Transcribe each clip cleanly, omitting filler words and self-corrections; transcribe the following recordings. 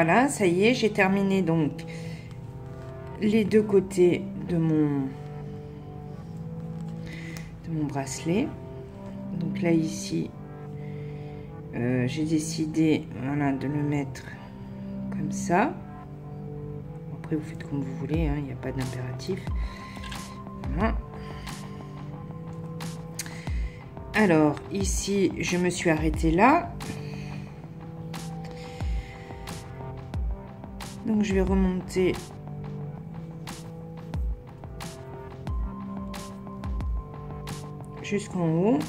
voilà, ça y est, j'ai terminé donc les deux côtés de mon bracelet. Donc là ici, j'ai décidé, voilà, de le mettre comme ça. Après, vous faites comme vous voulez, hein, il n'y a pas d'impératif. Voilà. Alors ici, je me suis arrêtée là. Donc je vais remonter jusqu'en haut.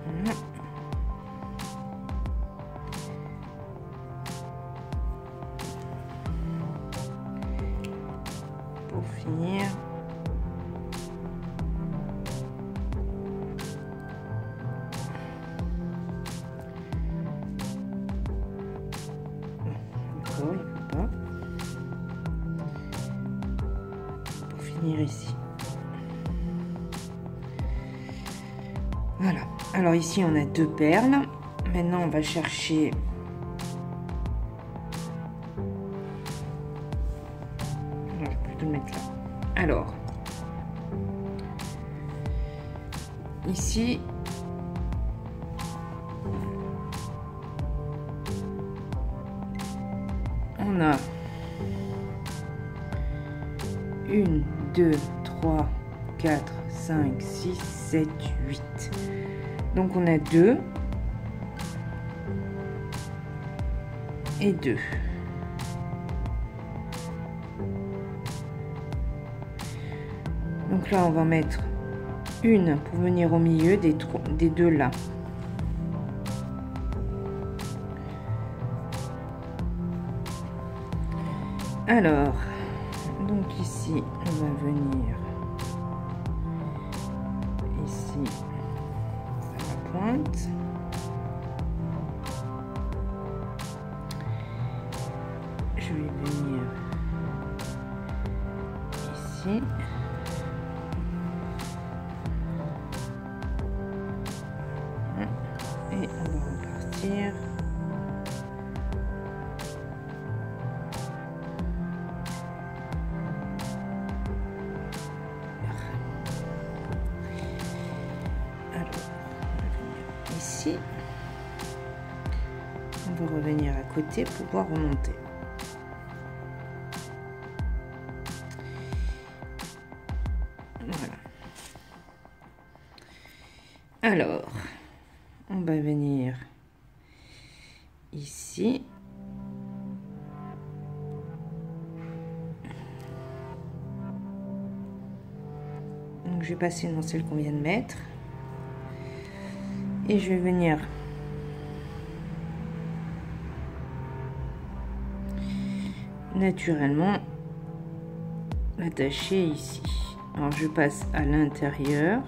Voilà. Pour finir. D'accord, il faut pas. Pour finir ici. Voilà. Alors ici on a deux perles. Maintenant on va chercher je vais plutôt le mettre là. Alors ici on a 1, 2, 3, 4, 5, 6, 7, 8. Donc on a 2 et 2. Donc là on va mettre une pour venir au milieu des deux là. Alors, donc ici, on va venir ici à la pointe. Je vais venir ici. Et on va repartir. Ici, on va revenir à côté pour pouvoir remonter. Voilà. Alors, on va venir ici. Donc, je vais passer dans celle qu'on vient de mettre. Et je vais venir naturellement l'attacher ici. Alors je passe à l'intérieur.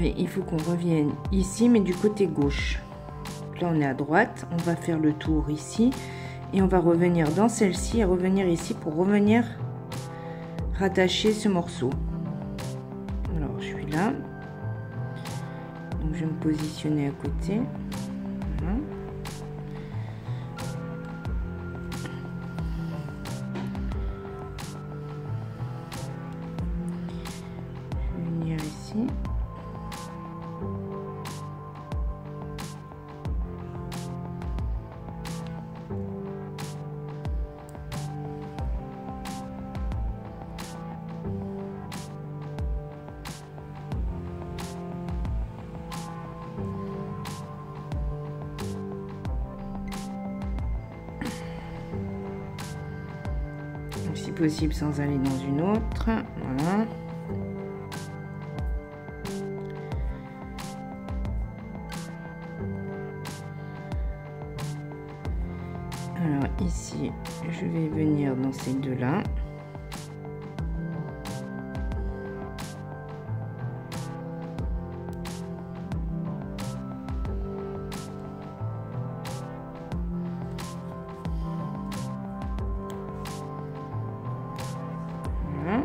Et il faut qu'on revienne ici, mais du côté gauche. Donc là, on est à droite. On va faire le tour ici. Et on va revenir dans celle-ci et revenir ici pour revenir rattacher ce morceau. Alors, je suis là. Donc, je vais me positionner à côté. Voilà. Je vais venir ici. si possible sans aller dans une autre. Voilà. Alors ici, je vais venir dans ces deux-là. Voilà.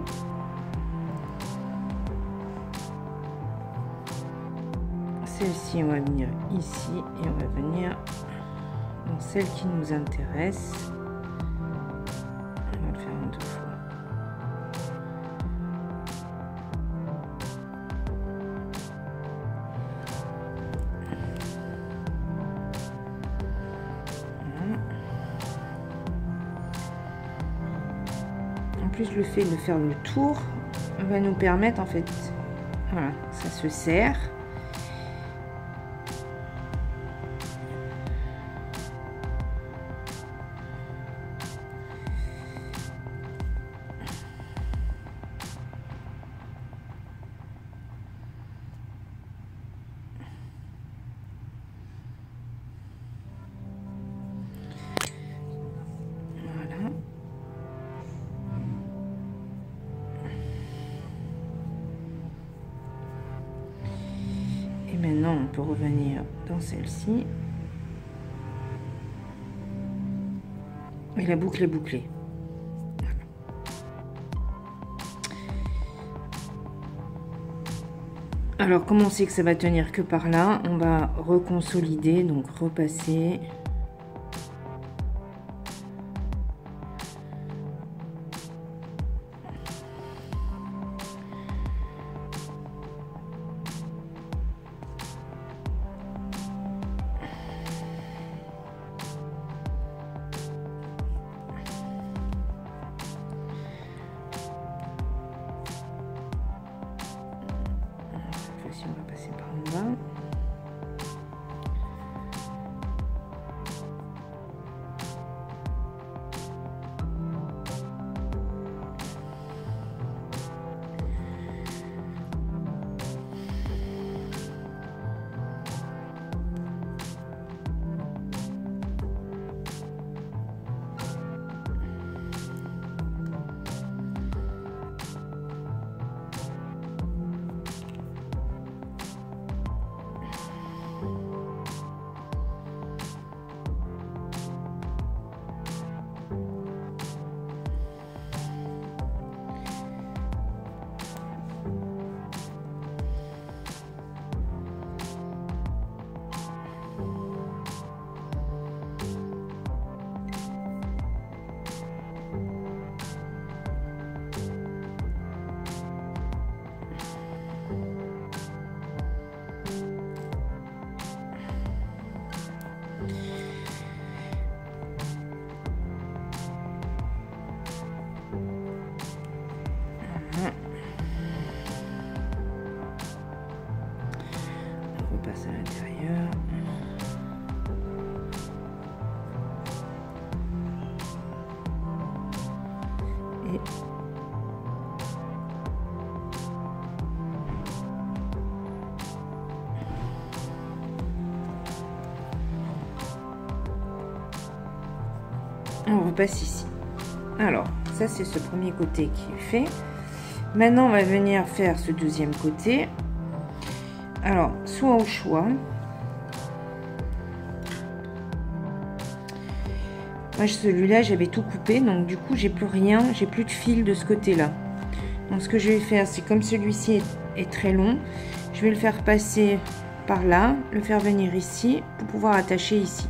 Celle-ci, on va venir ici et on va venir dans celle qui nous intéresse. On va le faire en deux fois. Voilà. En plus, le fait de faire le tour va nous permettre, en fait, voilà, ça se serre. Et maintenant, on peut revenir dans celle-ci. Et la boucle est bouclée. Alors, comme on sait que ça va tenir que par là, on va reconsolider, donc repasser. On va passer par en bas. On repasse à l'intérieur. Et on repasse ici. Alors, ça c'est ce premier côté qui est fait. Maintenant, on va venir faire ce deuxième côté. Alors, soit au choix. Moi, celui-là, j'avais tout coupé, donc du coup, j'ai plus rien, j'ai plus de fil de ce côté-là. Donc, ce que je vais faire, c'est comme celui-ci est très long, je vais le faire passer par là, le faire venir ici pour pouvoir attacher ici.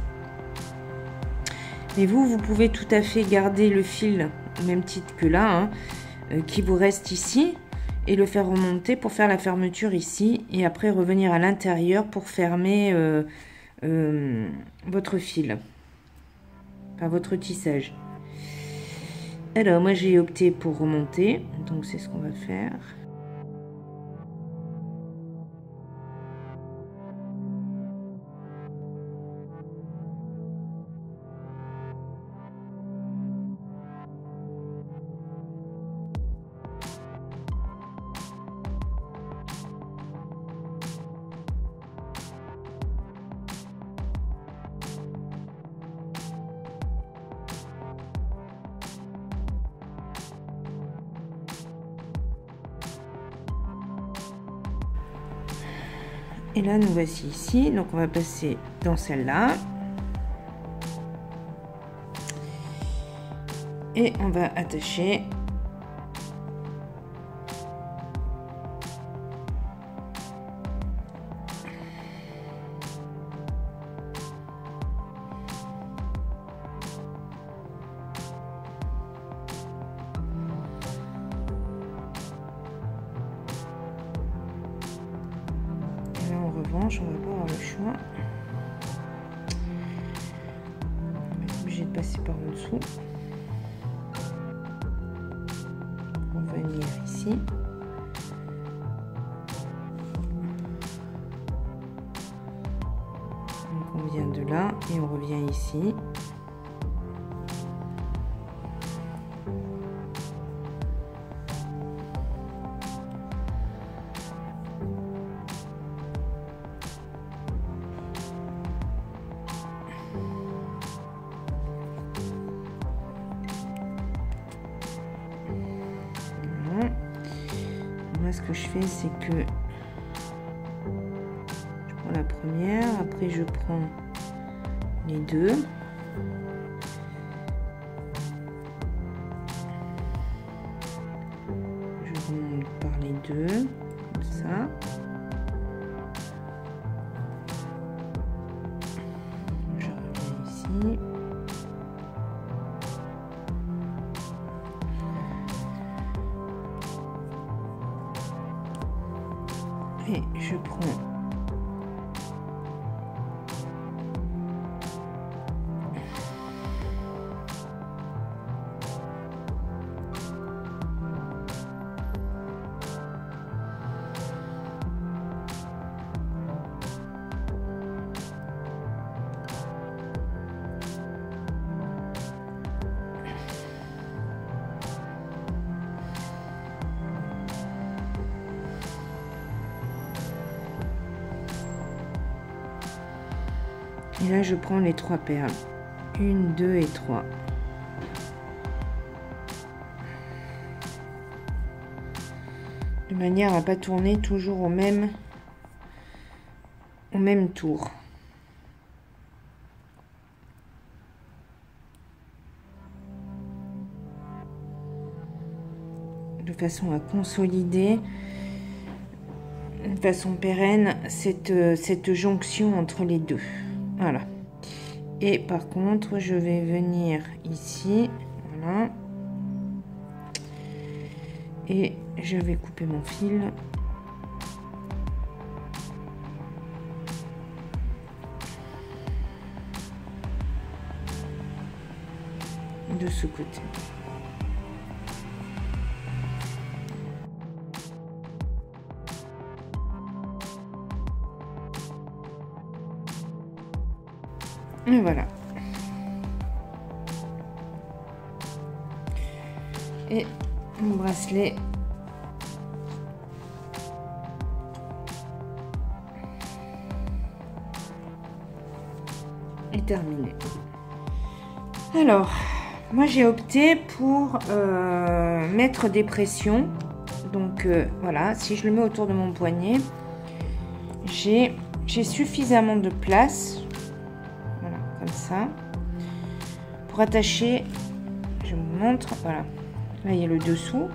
Et vous pouvez tout à fait garder le fil au même titre que là, hein, qui vous reste ici, et le faire remonter pour faire la fermeture ici, et après revenir à l'intérieur pour fermer votre fil, enfin votre tissage. Alors moi j'ai opté pour remonter, donc c'est ce qu'on va faire. Et là, nous voici ici. Donc, on va passer dans celle-là. Et on va attacher. On va pas avoir le choix. On va être obligé de passer par en dessous. On va venir ici. Donc on vient de là et on revient ici. Ce que je fais, c'est que je prends la première, après je prends les deux, je remonte par les deux comme ça, je reviens ici. Et je prends et là je prends les 3 perles, 1, 2 et 3. De manière à pas tourner toujours au même tour. De façon à consolider de façon pérenne cette jonction entre les deux. Voilà. Et par contre, je vais venir ici, voilà, et je vais couper mon fil. De ce côté. Et voilà. Et mon bracelet est terminé. Alors, moi j'ai opté pour mettre des pressions. Donc voilà, si je le mets autour de mon poignet, j'ai suffisamment de place. Comme ça, pour attacher, je vous montre, voilà, là il y a le dessous,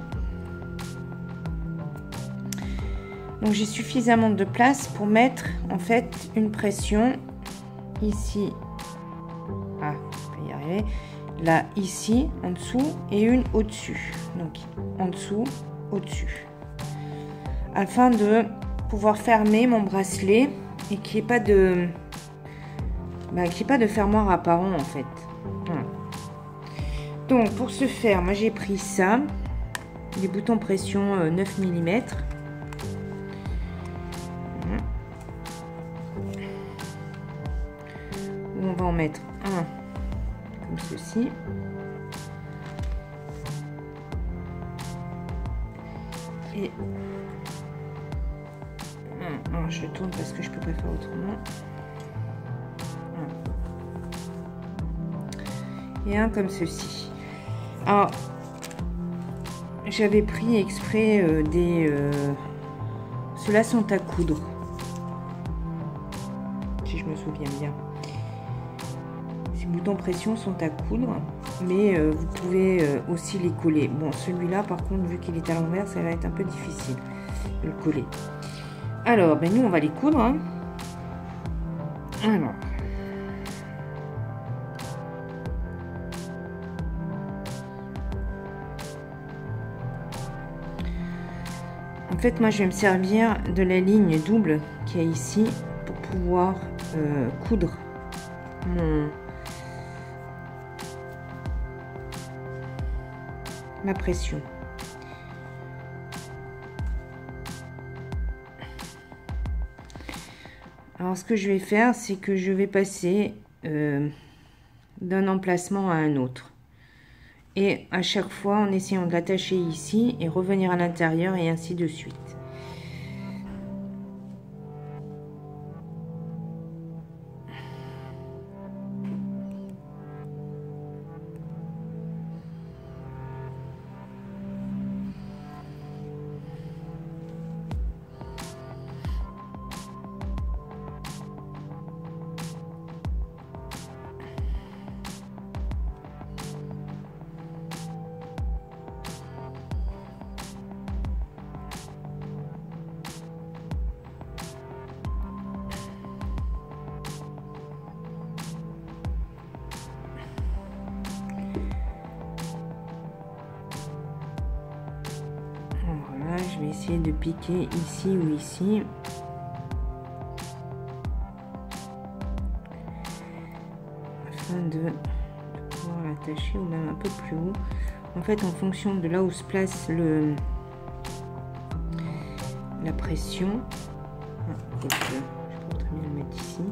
donc j'ai suffisamment de place pour mettre en fait une pression ici, ah, je vais y arriver, là ici en dessous et une au dessus, donc en dessous, au dessus, afin de pouvoir fermer mon bracelet et qu'il n'y ait pas de fermoir apparent en fait. Voilà. Donc pour ce faire, moi j'ai pris ça, des boutons pression 9 mm. On va en mettre un comme ceci. Et non, je tourne parce que je peux pas faire autrement. Et un comme ceci. Alors, j'avais pris exprès ceux-là sont à coudre. souviens bien. Ces boutons pression sont à coudre, mais vous pouvez aussi les coller. Bon, celui-là, par contre, vu qu'il est à l'envers, ça va être un peu difficile de le coller. Alors, ben nous, on va les coudre. Hein. Alors. En fait, moi, je vais me servir de la ligne double qu'il y a ici pour pouvoir coudre ma pression. Alors, ce que je vais faire, c'est que je vais passer d'un emplacement à un autre. Et à chaque fois, en essayant de l'attacher ici et revenir à l'intérieur et ainsi de suite. Je vais essayer de piquer ici ou ici. Afin de pouvoir l'attacher ou même un peu plus haut. En fait, en fonction de là où se place la pression. Je peux très bien le mettre ici.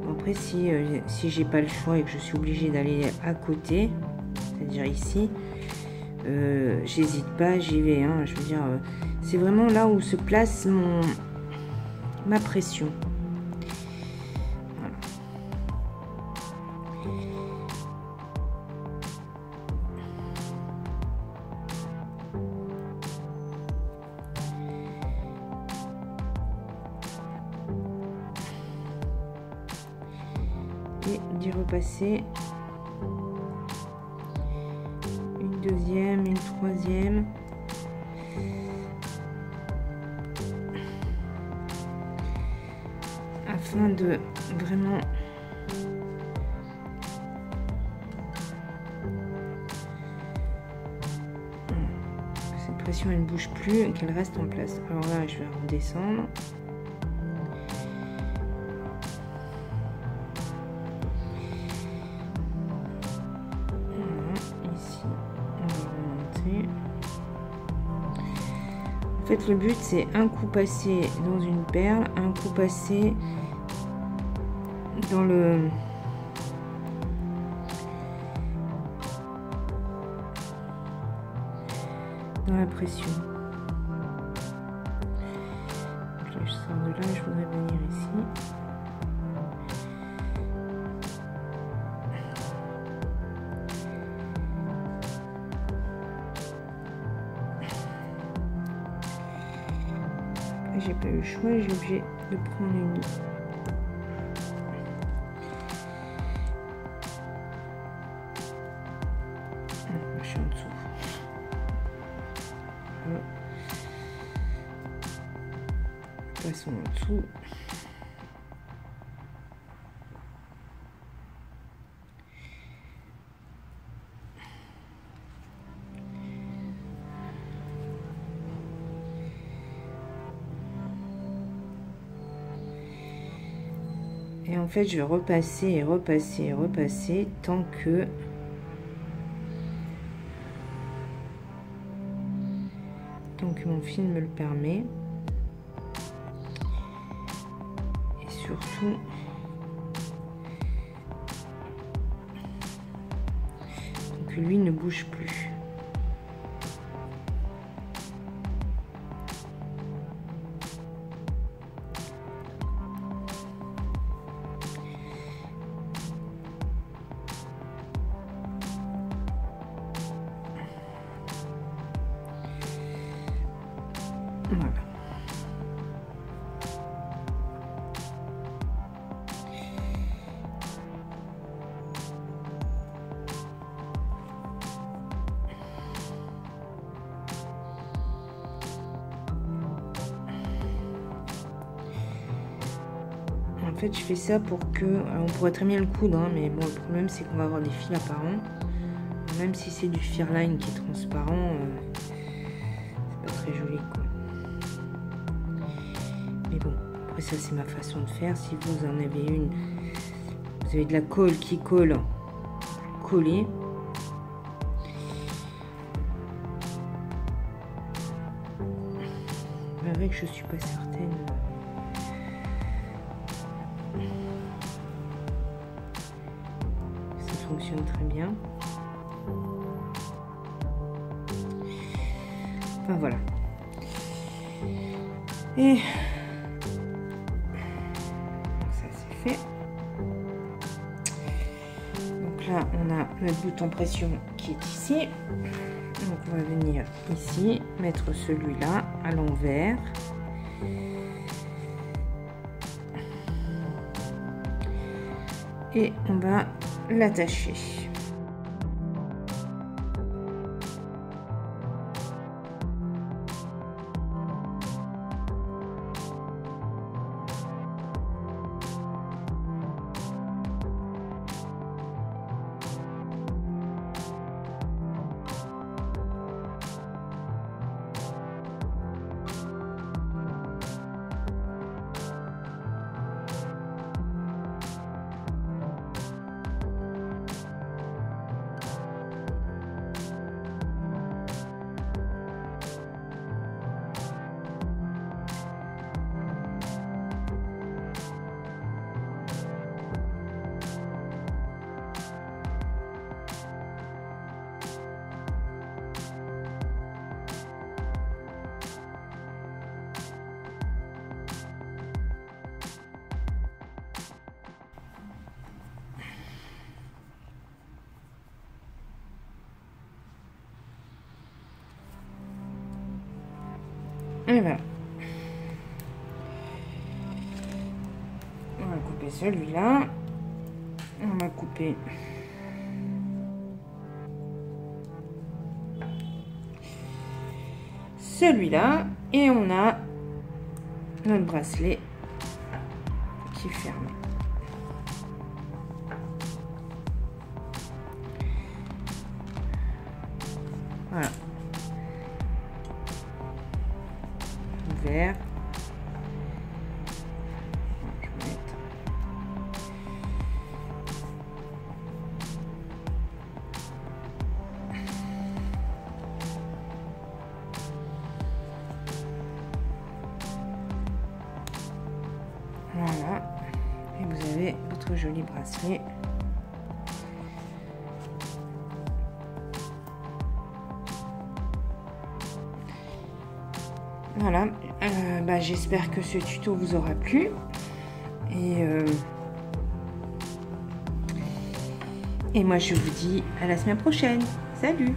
Après, si j'ai pas le choix et que je suis obligée d'aller à côté, c'est-à-dire ici, j'hésite pas, j'y vais. Hein, je veux dire, c'est vraiment là où se place ma pression. Voilà. Et d'y repasser. Deuxième, une troisième. Afin de vraiment cette pression elle ne bouge plus, qu'elle reste en place. Alors là, je vais redescendre. En fait, le but, c'est un coup passé dans une perle, un coup passé dans la pression. Donc là, je sors de là, je voudrais venir ici. J'ai pas eu le choix, j'ai obligé de prendre une. Je suis en dessous. Voilà. Passons en dessous. Et en fait, je vais repasser et repasser et repasser tant que mon fil me le permet. Et surtout, que lui ne bouge plus. Voilà. fait, je fais ça pour que... Alors, on pourrait très bien le coudre, hein, mais bon, le problème, c'est qu'on va avoir des fils apparents. Même si c'est du Firline qui est transparent, c'est pas très joli, quoi. Mais bon, après ça, c'est ma façon de faire. Si vous en avez une, vous avez de la colle qui colle, collée. Avec, je suis pas certaine. Ça fonctionne très bien. Enfin voilà. Et ça c'est fait. Donc là on a notre bouton pression qui est ici. Donc on va venir ici, mettre celui-là à l'envers. Et on va l'attacher. Et voilà. On va couper celui-là. On va couper celui-là. Et on a notre bracelet qui est fermé. Voilà. Ouvert. Je vais mettre. Voilà. Et vous avez votre joli bracelet. Voilà, j'espère que ce tuto vous aura plu et moi je vous dis à la semaine prochaine. Salut!